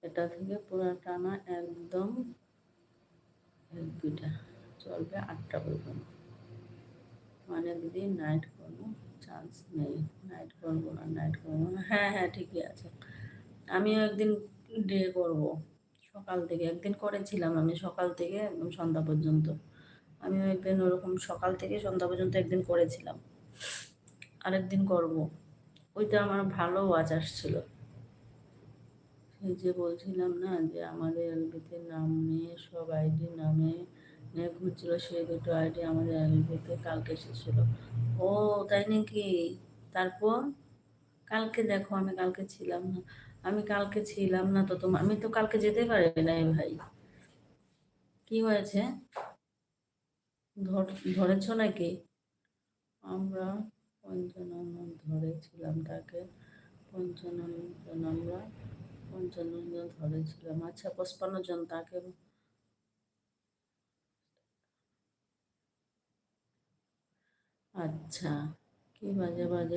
এটা থেকে পুরো টানা একদম 1-2টা চলবে 8টা পর্যন্ত। মানে দিদি নাইট কোনো চান্স নেই? নাইট করবো না, নাইট করবো না। হ্যাঁ হ্যাঁ, ঠিকই আছে। আমিও একদিন ডে করব, সকাল থেকে একদিন করেছিলাম, আমি সকাল থেকে একদম সন্ধ্যা পর্যন্ত। আমিও একদিন ওরকম সকাল থেকে সন্ধ্যা পর্যন্ত একদিন করেছিলাম, আরেকদিন করব। ওইটা আমার ভালো ওয়াচ আসছিল। সেই যে বলছিলাম না যে আমাদের এলবিতে নাম নিয়ে সব আইডি নামে নিয়ে ঘুরছিল, সেই দুটো আইডি আমাদের এলবিতে কালকে এসেছিল। ও তাই নাকি? তারপর কালকে দেখো, আমি কালকে ছিলাম না। আমি কালকে ছিলাম না তো তোমার, আমি তো কালকে যেতে পারি নাই ভাই। কি হয়েছে? ধরেছো নাকি? আমরা 55 জন ধরেছিলাম তাকে। 55 জন আমরা 55 জন ধরেছিলাম। আচ্ছা, 55 জন তাকে। আচ্ছা, কি বাজে বাজে